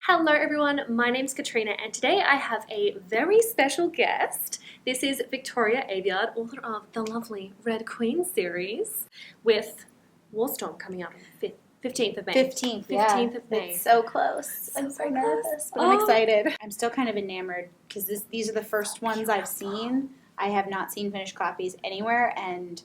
Hello everyone, my name's Katrina and today I have a very special guest. This is Victoria Aveyard, author of the lovely Red Queen series with Warstorm coming out on the 15th of May. 15th of May. It's so close. I'm so nervous, but I'm excited. I'm still kind of enamored because these are the first ones I've seen. I have not seen finished copies anywhere, and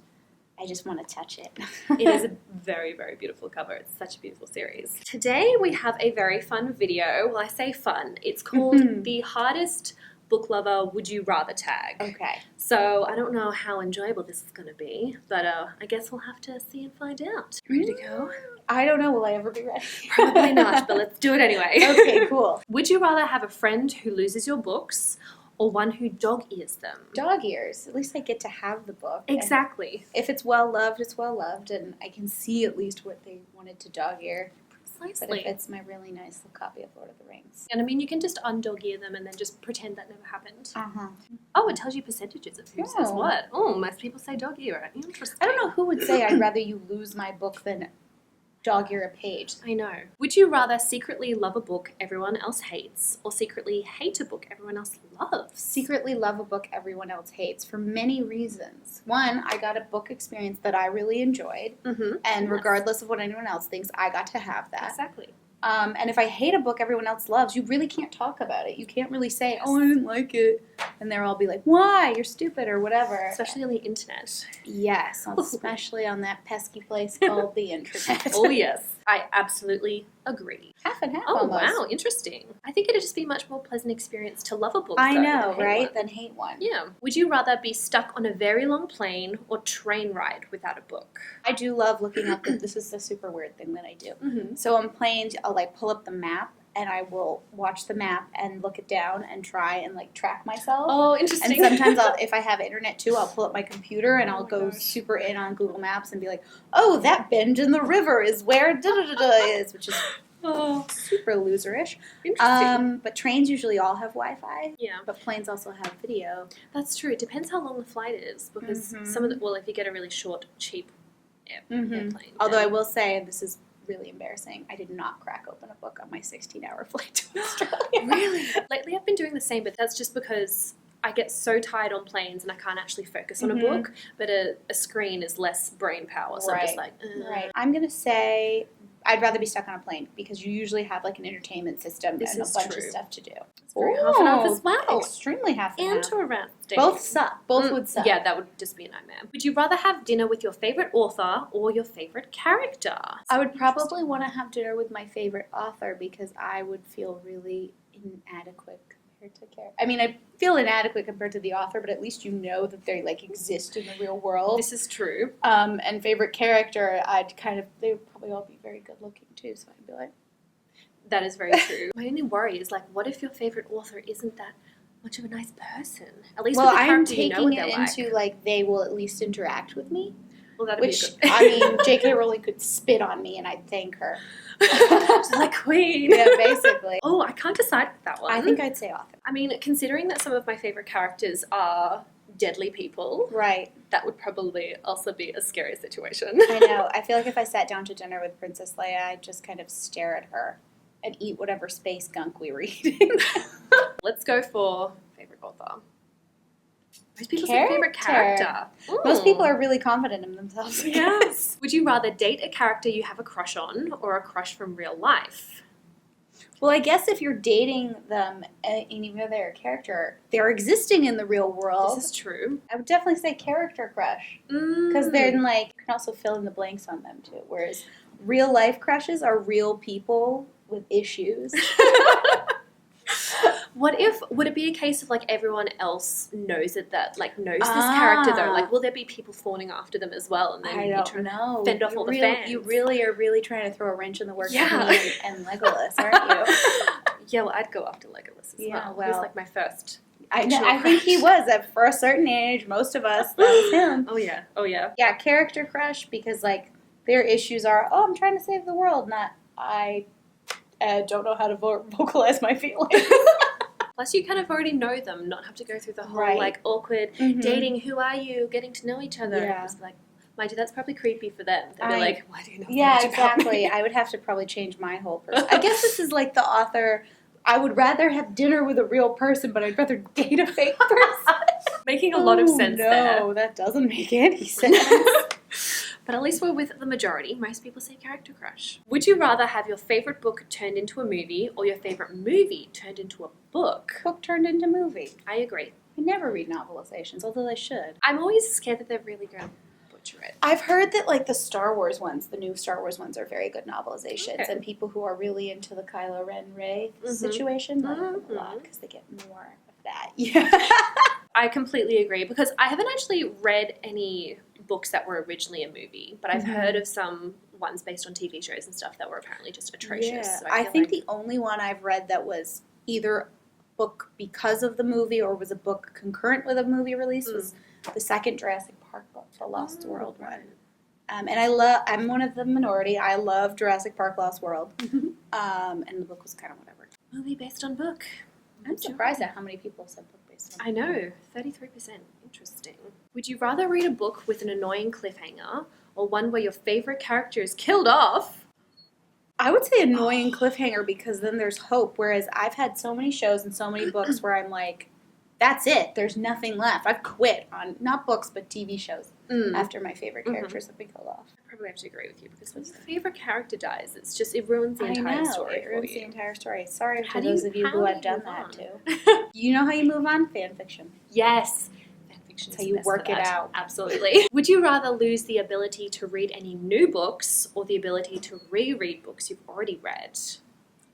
I just want to touch it. It is a very, very beautiful cover. It's such a beautiful series. Today we have a very fun video. Well, I say fun. It's called The Hardest Book Lover Would You Rather Tag. Okay. So I don't know how enjoyable this is going to be, but I guess we'll have to see and find out. Ready to go? I don't know. Will I ever be ready? Probably not, but let's do it anyway. Okay, cool. Would you rather have a friend who loses your books or one who dog ears them? Dog ears. At least I get to have the book. Exactly. And if it's well loved, it's well loved, and I can see at least what they wanted to dog ear. Precisely. But if it's my really nice little copy of Lord of the Rings. And I mean, you can just undog ear them and then just pretend that never happened. Uh-huh. Oh, it tells you percentages of who says what. Oh, most people say dog ear. Interesting. I don't know who would say I'd rather you lose my book than dog ear a page. I know. Would you rather secretly love a book everyone else hates or secretly hate a book everyone else loves? Secretly love a book everyone else hates for many reasons. One, I got a book experience that I really enjoyed, and regardless of what anyone else thinks, I got to have that. Exactly. And if I hate a book everyone else loves, you really can't talk about it. You can't really say, oh, I didn't like it. And they'll all be like, why? You're stupid or whatever. Especially on the internet. Yes, especially on that pesky place called the internet. Oh, yes. I absolutely agree. Half and half Oh, almost. wow. Interesting. I think it'd just be a much more pleasant experience to love a book, I though, know, than hate right? one. Than hate one. Yeah. Would you rather be stuck on a very long plane or train ride without a book? I do love looking up. This is a super weird thing that I do. So on planes, I'll like pull up the map and I will watch the map and look it down and try and like track myself. Oh, interesting. And sometimes if I have internet too, I'll pull up my computer and I'll go super in on Google Maps and be like, oh, that bend in the river is where da-da-da-da is, which is super loserish. Interesting. But trains usually all have Wi-Fi. Yeah. But planes also have video. That's true. It depends how long the flight is because some of the, well, if you get a really short, cheap airplane. Although I will say, and this is really embarrassing, I did not crack open a book on my 16-hour flight to Australia. Really? Lately I've been doing the same, but that's just because I get so tired on planes and I can't actually focus on a book, but a screen is less brain power, so I'm just like, Right. I'm going to say I'd rather be stuck on a plane because you usually have like an entertainment system and a bunch of stuff to do. It's very half and half as well. Extremely half and half. Interesting. Both suck. Both would suck. Yeah, that would just be a nightmare. Would you rather have dinner with your favorite author or your favorite character? I would probably want to have dinner with my favorite author because I would feel really inadequate compared to character. I mean, I feel inadequate compared to the author, but at least you know that they like exist in the real world. This is true. And favorite character, they would probably all be very good looking too, so I'd be like, that is very true. My only worry is like, what if your favorite author isn't that much of a nice person? At least with the character, you know what they're like. into like they will at least interact with me. Well, that'd Which, be a good I mean, J.K. Rowling could spit on me and I'd thank her. She's like queen. Yeah, basically. Oh, I can't decide with that one. I think I'd say author. I mean, considering that some of my favorite characters are deadly people, right? That would probably also be a scary situation. I know. I feel like if I sat down to dinner with Princess Leia, I'd just kind of stare at her and eat whatever space gunk we were eating. Let's go for favorite author. Most people say favorite character. Most people are really confident in themselves. Yes. Would you rather date a character you have a crush on or a crush from real life? Well, I guess if you're dating them and even though they're a character, they're existing in the real world. This is true. I would definitely say character crush. Because then, like, you can also fill in the blanks on them, too. Whereas real life crushes are real people with issues. Would it be a case of like everyone else knows it that like knows this character though? Like will there be people fawning after them as well and then I don't know. Fend off all the fans? You really are trying to throw a wrench in the works of me and Legolas, aren't you? Yeah, well I'd go after Legolas as well. He was like my first. I think he was for a certain age, most of us, that was him. Oh yeah. Oh yeah. Yeah, character crush because like their issues are, oh, I'm trying to save the world, not I don't know how to vocalize my feelings. Plus, you kind of already know them, not have to go through the whole like awkward dating. Who are you? Getting to know each other. Yeah. Just like, Mind you, that's probably creepy for them. They'd be like, why do you know so Yeah, much about exactly. me? I would have to probably change my whole person. I guess this is like the author, I would rather have dinner with a real person, but I'd rather date a fake person. Making a lot of sense there. No, that doesn't make any sense. But at least we're with the majority. Most people say character crush. Would you rather have your favorite book turned into a movie or your favorite movie turned into a book? Book turned into movie. I agree. I never read novelizations, although I should. I'm always scared that they're really going to butcher it. I've heard that like the Star Wars ones, the new Star Wars ones are very good novelizations, Okay. and people who are really into the Kylo Ren Rey situation love them a lot Mhm. because they get more of that. Yeah. I completely agree because I haven't actually read any books that were originally a movie, but I've heard of some ones based on TV shows and stuff that were apparently just atrocious. Yeah. So I feel think like the only one I've read that was either a book because of the movie or was a book concurrent with a movie release was the second Jurassic Park book, The Lost World one. And I'm one of the minority. I love Jurassic Park Lost World. And the book was kind of whatever. movie based on book. I'm surprised at how many people said book based on I know, 33%. Interesting. Would you rather read a book with an annoying cliffhanger or one where your favorite character is killed off? I would say annoying cliffhanger because then there's hope, whereas I've had so many shows and so many books where I'm like, that's it. There's nothing left. I've quit on, not books, but TV shows after my favorite characters have been killed off. I probably have to agree with you because when your favorite character dies, it ruruins the entire story It ruins for the you. entire story. Sorry How to do those you- of you how who do have you done move that on? too. You know how you move on? Fan fiction. Yes. Fanfiction That's is how the you best work for it that. out. Absolutely. Would you rather lose the ability to read any new books or the ability to reread books you've already read?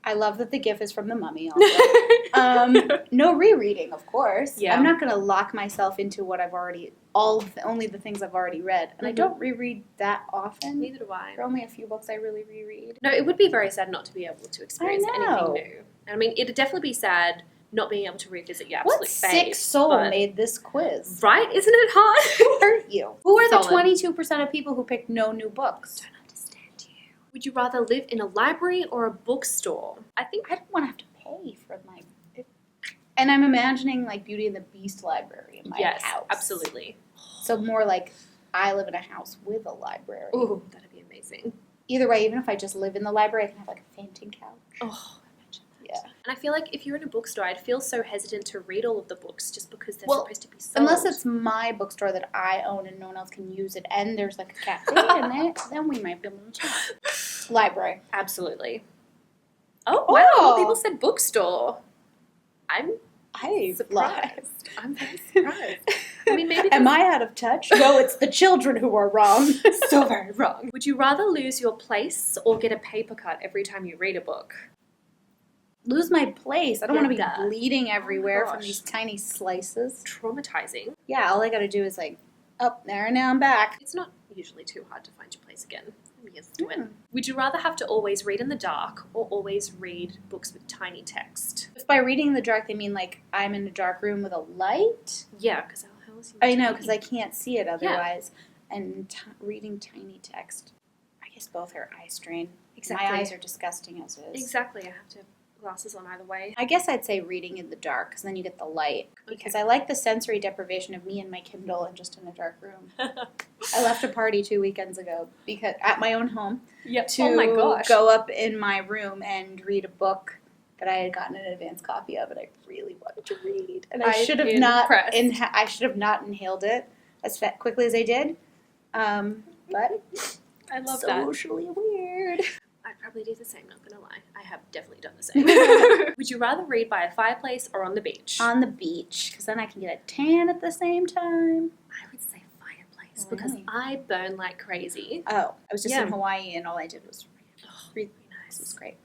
I love that the GIF is from The Mummy also. No rereading, of course. Yeah. I'm not going to lock myself into what I've already, only the things I've already read. And I don't reread that often. Neither do I. There are only a few books I really reread. No, it would be very sad not to be able to experience know. anything new. And I mean, it'd definitely be sad not being able to revisit your What absolute sick fave, soul but- made this quiz? Right? Isn't it hard? Who hurt you? Who are the Solid. 22% of people who picked no new books? Don't understand you. Would you rather live in a library or a bookstore? I think I don't want to have to pay for my... And I'm imagining like Beauty and the Beast library in my yes, house. absolutely. So more like I live in a house with a library. Ooh, that'd be amazing. Either way, even if I just live in the library, I can have like a fainting couch. Oh, imagine that. Yeah. And I feel like if you're in a bookstore, I'd feel so hesitant to read all of the books just because they're Well, supposed to be sold. Unless it's my bookstore that I own and no one else can use it, and there's like a cafe in it, then we might be able to chat. Library. Absolutely. Oh, wow. Oh. People said bookstore. I'm I surprised. I'm very surprised. I mean, maybe Am I out of touch? No, it's the children who are wrong. so very wrong. Would you rather lose your place or get a paper cut every time you read a book? Lose my place. I don't want to be Yeah. bleeding everywhere from gosh. these tiny slices. Traumatizing. Yeah, all I gotta do is like, up there and now I'm back. It's not usually too hard to find your place again. I'm used to it. Hmm. Would you rather have to always read in the dark or always read books with tiny text? If by reading in the dark they mean like I'm in a dark room with a light, Yeah, because how else you I know, because I can't see it Yeah. otherwise. And reading tiny text, I guess both are eye strain. Exactly. My eyes are disgusting as is. Exactly. I have to have glasses on either way. I guess I'd say reading in the dark, because then you get the light. Because I like the sensory deprivation of me and my Kindle and just in a dark room. I left a party 2 weekends ago because at my own home Yep. to Oh my gosh. go up in my room and read a book that I had gotten an advance copy of, and I really wanted to read. And I I'm should have not. impressed. I should have not inhaled it as quickly as I did. But I love that. socially weird. I'd probably do the same, not gonna lie. I have definitely done the same. Would you rather read by a fireplace or on the beach? On the beach, because then I can get a tan at the same time. I would say fireplace Oh, because really? I burn like crazy. Oh, I was just Yeah. in Hawaii, and all I did was read. Very This is nice. great.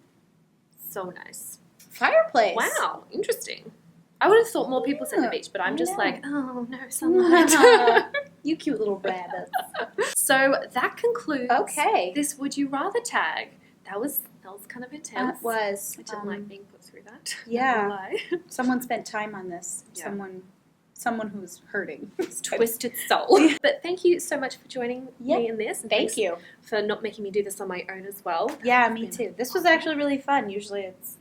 So nice. Fireplace. Wow, interesting. I would have thought more people said the Yeah, beach, but I'm I just know. like, oh no, sunlight. You cute little rabbits. So that concludes Okay. this Would You Rather tag. That was kind of intense. That was. I didn't like being put through that. yeah. Not gonna lie. Someone spent time on this. Yeah. Someone who's hurting. Twisted soul. But thank you so much for joining me in this. And Thank thanks you. for not making me do this on my own as well. Yeah, me too. This was actually really fun. Usually it's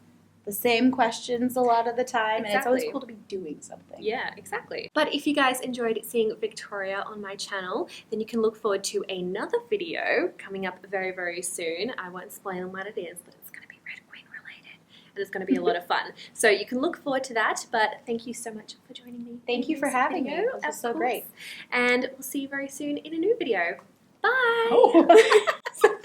the same questions a lot of the time, and it's always Exactly. cool to be doing something. Yeah, exactly. But if you guys enjoyed seeing Victoria on my channel, then you can look forward to another video coming up very, very soon. I won't spoil what it is, but it's going to be Red Queen related, and it's going to be a lot of fun. So you can look forward to that, but thank you so much for joining me. Thank you for having me. Video, This was of so course. great. And we'll see you very soon in a new video. Bye! Oh.